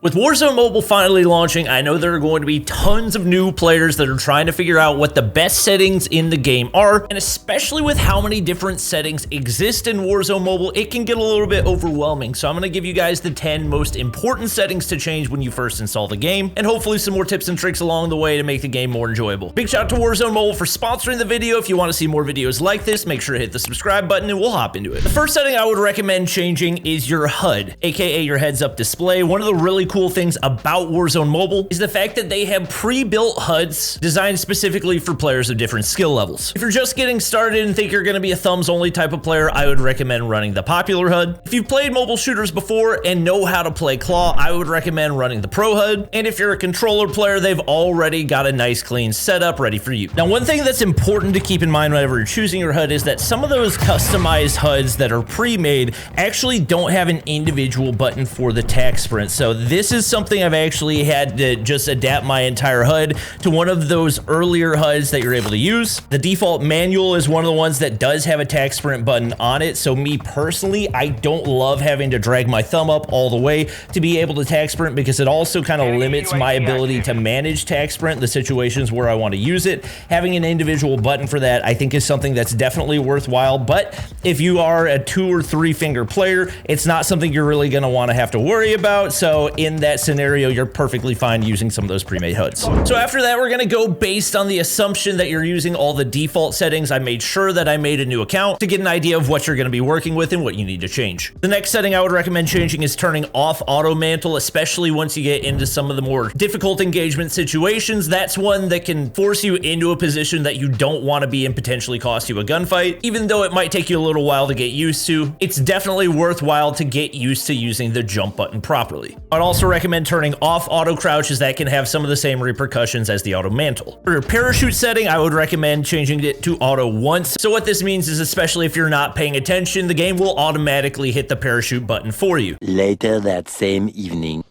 With Warzone Mobile finally launching, I know there are going to be tons of new players that are trying to figure out what the best settings in the game are, and especially with how many different settings exist in Warzone Mobile, it can get a little bit overwhelming. So I'm going to give you guys the 10 most important settings to change when you first install the game, and hopefully some more tips and tricks along the way to make the game more enjoyable. Big shout out to Warzone Mobile for sponsoring the video. If you want to see more videos like this, make sure to hit the subscribe button and we'll hop into it. The first setting I would recommend changing is your HUD, aka your heads-up display. One of the really cool things about Warzone Mobile is the fact that they have pre-built HUDs designed specifically for players of different skill levels. If you're just getting started and think you're going to be a thumbs-only type of player, I would recommend running the popular HUD. If you've played mobile shooters before and know how to play claw, I would recommend running the pro HUD. And if you're a controller player, they've already got a nice clean setup ready for you. Now, one thing that's important to keep in mind whenever you're choosing your HUD is that some of those customized HUDs that are pre-made actually don't have an individual button for the tac sprint. So this is something I've actually had to just adapt my entire HUD to one of those earlier HUDs that you're able to use. The default manual is one of the ones that does have a tac sprint button on it. So me personally, I don't love having to drag my thumb up all the way to be able to tac sprint because it also kind of limits my ability to manage tac sprint, the situations where I want to use it. Having an individual button for that, I think, is something that's definitely worthwhile. But if you are a 2 or 3 finger player, it's not something you're really going to want to have to worry about. So in that scenario, you're perfectly fine using some of those pre-made HUDs. So after that, we're going to go based on the assumption that you're using all the default settings. I made sure that I made a new account to get an idea of what you're going to be working with and what you need to change. The next setting I would recommend changing is turning off auto mantle, especially once you get into some of the more difficult engagement situations. That's one that can force you into a position that you don't want to be and potentially cost you a gunfight. Even though it might take you a little while to get used to, it's definitely worthwhile to get used to using the jump button properly. I'd also recommend turning off auto crouch, as that can have some of the same repercussions as the auto mantle. For your parachute setting, I would recommend changing it to auto once. So what this means is, especially if you're not paying attention, the game will automatically hit the parachute button for you. Later that same evening.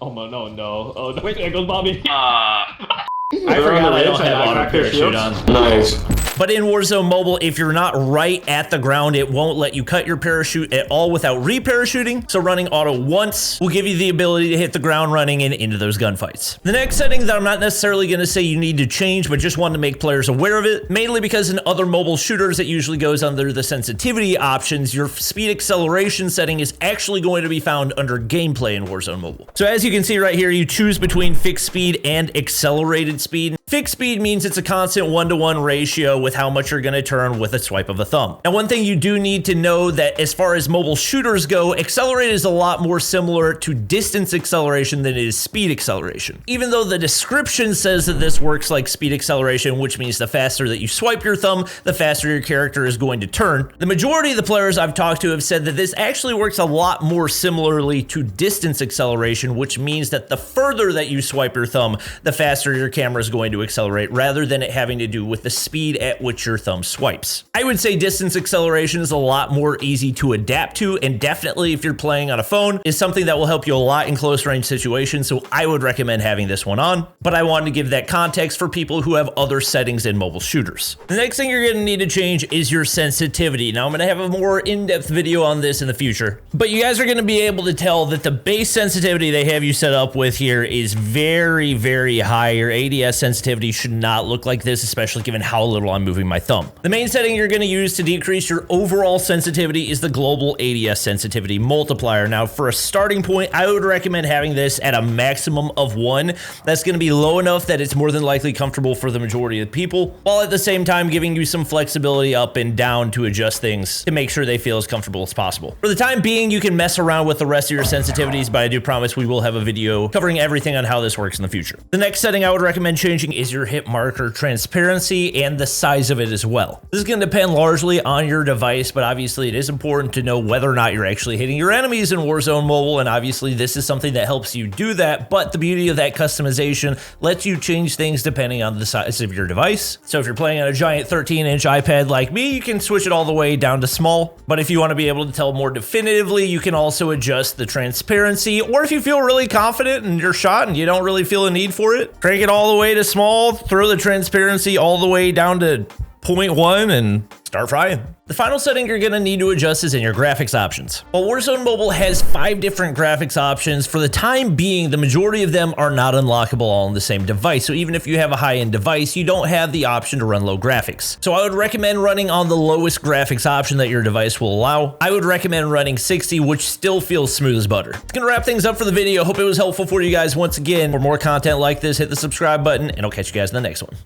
Oh no, no. Oh no. Wait, there goes Bobby. I forgot I don't have auto parachute on. Nice. But in Warzone Mobile, if you're not right at the ground, it won't let you cut your parachute at all without re-parachuting. So running auto once will give you the ability to hit the ground running and into those gunfights. The next setting that I'm not necessarily going to say you need to change, but just want to make players aware of it, mainly because in other mobile shooters, it usually goes under the sensitivity options. Your speed acceleration setting is actually going to be found under gameplay in Warzone Mobile. So as you can see right here, you choose between fixed speed and accelerated speed. Fixed speed means it's a constant 1-to-1 ratio with how much you're going to turn with a swipe of a thumb. Now, one thing you do need to know that as far as mobile shooters go, accelerated is a lot more similar to distance acceleration than it is speed acceleration. Even though the description says that this works like speed acceleration, which means the faster that you swipe your thumb, the faster your character is going to turn. The majority of the players I've talked to have said that this actually works a lot more similarly to distance acceleration, which means that the further that you swipe your thumb, the faster your camera is going to accelerate, rather than it having to do with the speed at which your thumb swipes. I would say distance acceleration is a lot more easy to adapt to, and definitely if you're playing on a phone is something that will help you a lot in close range situations, so I would recommend having this one on. But I wanted to give that context for people who have other settings in mobile shooters. The next thing you're going to need to change is your sensitivity. Now, I'm going to have a more in-depth video on this in the future, but you guys are going to be able to tell that the base sensitivity they have you set up with here is very, very high. Your ADS sensitivity should not look like this, especially given how little I'm moving my thumb. The main setting you're going to use to decrease your overall sensitivity is the global ADS sensitivity multiplier. Now, for a starting point, I would recommend having this at a maximum of 1. That's going to be low enough that it's more than likely comfortable for the majority of people, while at the same time giving you some flexibility up and down to adjust things to make sure they feel as comfortable as possible. For the time being, you can mess around with the rest of your sensitivities, but I do promise we will have a video covering everything on how this works in the future. The next setting I would recommend changing is your hit marker transparency and the size of it as well. This is going to depend largely on your device, but obviously it is important to know whether or not you're actually hitting your enemies in Warzone Mobile, and obviously this is something that helps you do that, but the beauty of that customization lets you change things depending on the size of your device. So if you're playing on a giant 13-inch iPad like me, you can switch it all the way down to small, but if you want to be able to tell more definitively, you can also adjust the transparency, or if you feel really confident in your shot and you don't really feel a need for it, crank it all the way to small, throw the transparency all the way down to 0.1 and start frying. The final setting you're gonna need to adjust is in your graphics options. While Warzone Mobile has 5 different graphics options, for the time being, the majority of them are not unlockable all on the same device. So even if you have a high-end device, you don't have the option to run low graphics. So I would recommend running on the lowest graphics option that your device will allow. I would recommend running 60, which still feels smooth as butter. It's gonna wrap things up for the video. Hope it was helpful for you guys. Once again, for more content like this, hit the subscribe button, and I'll catch you guys in the next one.